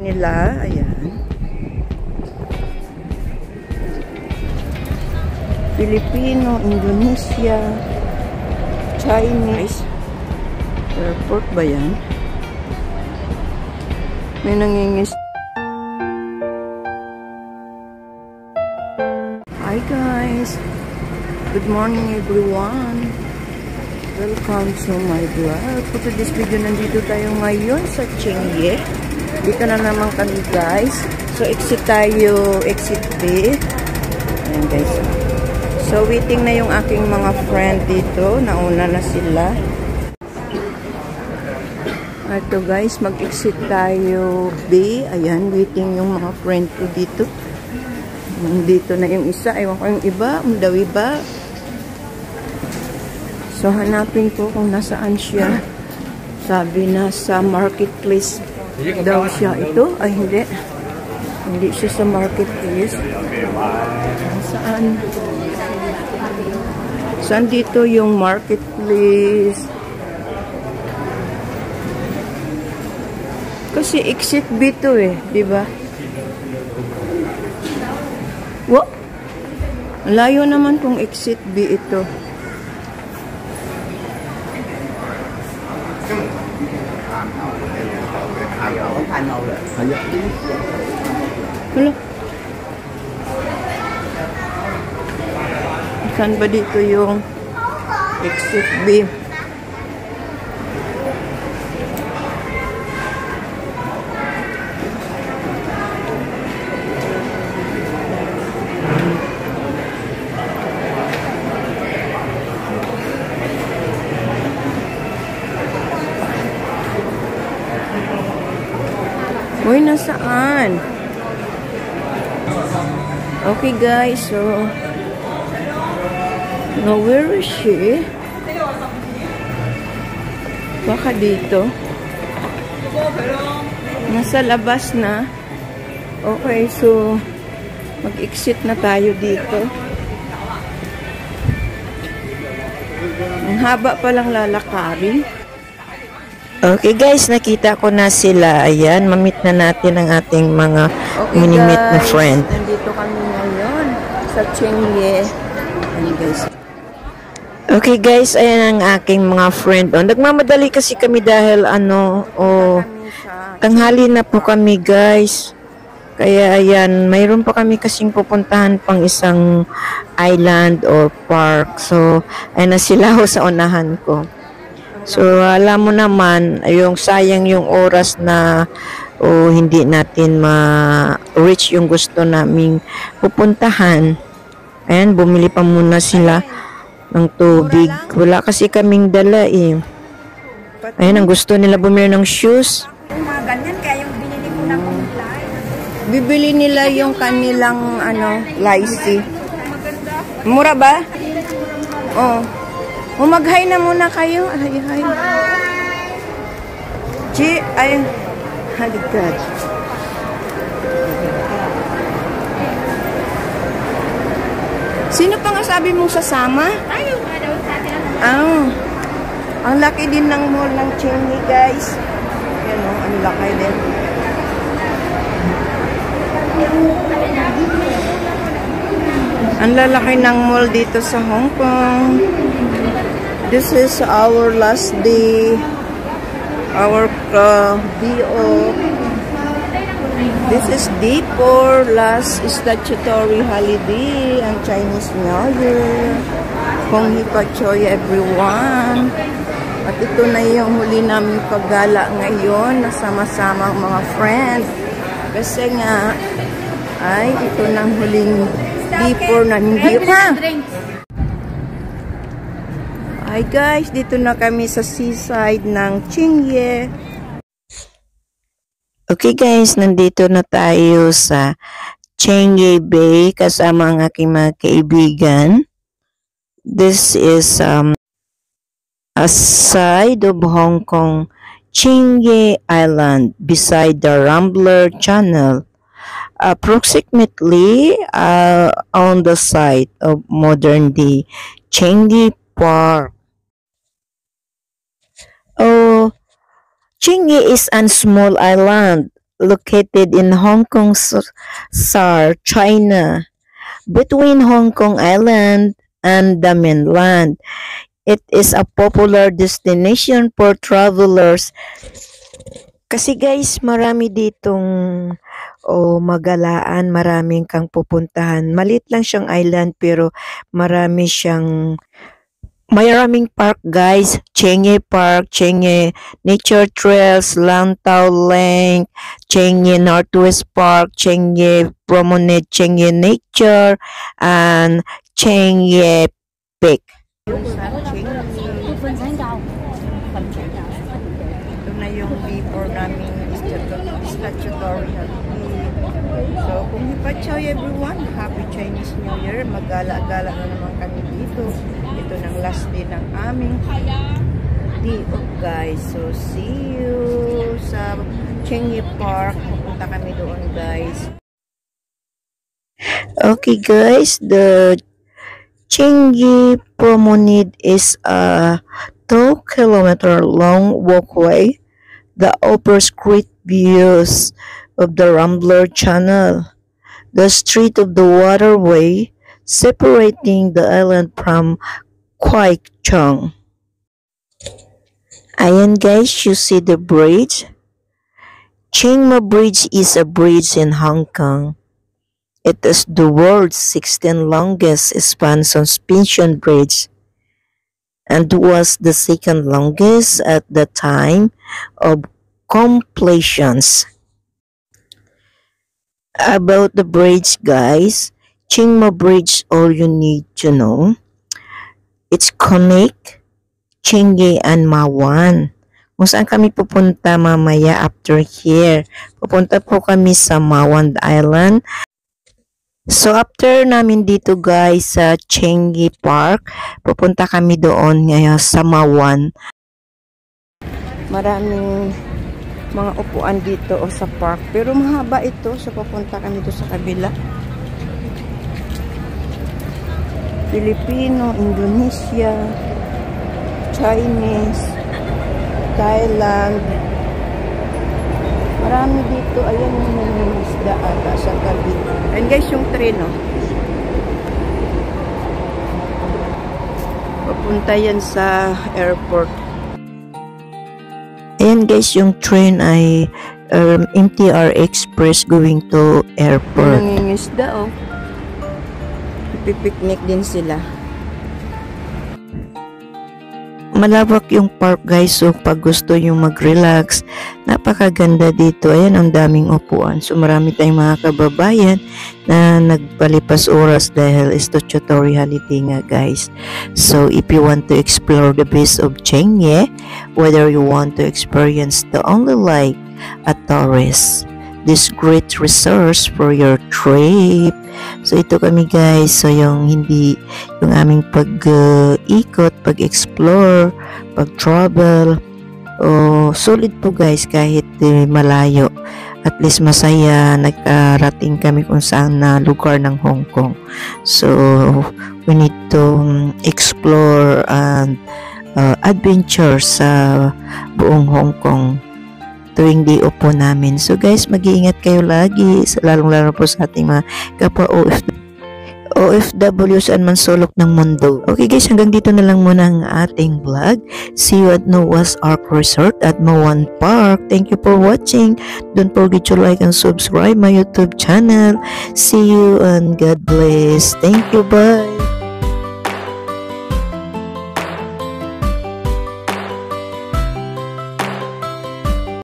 nila. Ayan. Filipino, Indonesia, Chinese. Airport ba yan? May nangingis. Hi guys! Good morning everyone! Welcome to my vlog. For today's video, nandito tayo ngayon sa Chengye. Dito na naman kami guys. So exit tayo, exit B. Ayan guys. So waiting na yung aking mga friend dito. Nauna na sila. Ito guys, mag-exit tayo B. Ayan, waiting yung mga friend ko dito. Dito na yung isa. Ewan ko yung iba. Daw iba. So hanapin ko kung nasaan siya. Sabi na sa marketplace daw siya. Ito? Ay hindi. Hindi siya sa marketplace. Saan? Saan dito yung marketplace? Kasi exit B to eh, di ba? What? Layo naman kung exit B ito. Hello. Saan ba dito yung exit B? Uy, nasaan? Okay guys, so now where is she? Baka dito. Nasa labas na. Okay, so mag-exit na tayo dito. Ang haba palang lalakarin. Okay guys, nakita ko na sila. Ayan, mamit na natin ang ating mga mini-meet na friend. Nandito kami ngayon sa Chengye. Ayan guys. Okay guys, ayan ang aking mga friend. Nagmamadali kasi kami dahil tanghali na po kami guys. Kaya ayan, mayroon pa kami kasing pupuntahan pang isang island or park. So, ayan na sila sa unahan ko. So, alam mo naman, yung sayang yung oras na hindi natin ma-reach yung gusto naming pupuntahan. Ayan, bumili pa muna sila ng tubig. Wala kasi kaming dala eh. Ayan, ang gusto nila bumili ng shoes. Ganyan, kaya yung binili ko na online. Bibili nila yung kanilang, lycee. Mura ba? Oo. Mag-hi na muna kayo. Ay, hi. G, ay, haligad. Sino pa nga sabi mong sasama? Ayaw nga daw sa atin. Ang laki din ng mall ng Chengye, guys. Yan o, ang laki din. Ang lalaki ng mall dito sa Hong Kong. This is our last day, our DO. This is day 4, last statutory holiday, ang Chinese New Year. Kung hipachoy everyone. At ito na yung huli namin paggala ngayon, nasama-sama ang mga friends. Kasi nga, ay ito nang huling day 4 na hindi pa. Hi guys, dito na kami sa seaside ng Chengye. Okay guys, nandito na tayo sa Chengye Bay kasama ang aking mga kaibigan. This is a side of Hong Kong, Chengye Island beside the Rambler Channel. Approximately on the site of modern day Chengye Park. Chengye is a small island located in Hong Kong, SAR, China, between Hong Kong Island and the mainland. It is a popular destination for travelers kasi guys, marami ditong magalaan, maraming kang pupuntahan. Malit lang siyang island pero maraming park guys. Chengye Park, Chengye Nature Trails, Lantau Lake, Chengye Northwest Park, Chengye Promenade, Chengye Nature, and Chengye Peak. Ito na yung before namin statutory holiday. So, kung hipachaw everyone, Happy Chinese New Year. Magala-gala na naman kami dito. Ito ng last day ng aming day off guys. So, see you sa Chengye Park. Pupunta kami doon guys. Okay guys, the Chengye Promenade is a 2-kilometer long walkway that offers great views of the Rambler Channel, the street of the waterway separating the island from Kwai Chung. Ayan guys, you see the bridge. Chiang Mai Bridge is a bridge in Hong Kong. It is the world's 16th longest span suspension bridge and was the second longest at the time of completion. About the bridge guys, Chiang Mai Bridge, all you need to know, it's connect Chengye and Ma Wan. Kung saan kami pupunta mamaya after here. Pupunta po kami sa Ma Wan Island. So, after namin dito guys sa Chengye Park, pupunta kami doon ngayon sa Ma Wan. Maraming mga upuan dito o sa park. Pero mahaba ito. So, pupunta kami doon sa kabila. Filipino, Indonesia, Chinese, Thailand. Marami dito. Ayan yung isda ata sa tabi. And guys, yung train, no? Papunta yan sa airport. Ayan guys, yung train ay MTR Express going to airport. Yung isda, oh. Pipiknik din sila. Malawak yung park guys, so pag gusto yung mag-relax, napakaganda dito. Ayan, ang daming upuan. So marami tayong mga kababayan na nagpalipas oras dahil statutory holiday nga guys. So if you want to explore the base of Chengye, whether you want to experience the only like a tourist, this great resource for your trip. So ito kami guys, so yung aming pag-ikot, pag-explore, pag-travel, solid po guys kahit malayo. At least masaya, nagkarating kami kung saan na lugar ng Hong Kong. So we need to explore and adventure sa buong Hong Kong tuwing day off po namin. So guys, mag-iingat kayo lagi, lalong-lalo po sa ating mga kapwa OFW saan man sulok ng mundo. Okay guys, hanggang dito na lang muna ang ating vlog. See you at Noah's Ark Resort at Ma Wan Park. Thank you for watching. Don't forget to like and subscribe my YouTube channel. See you and God bless. Thank you, bye.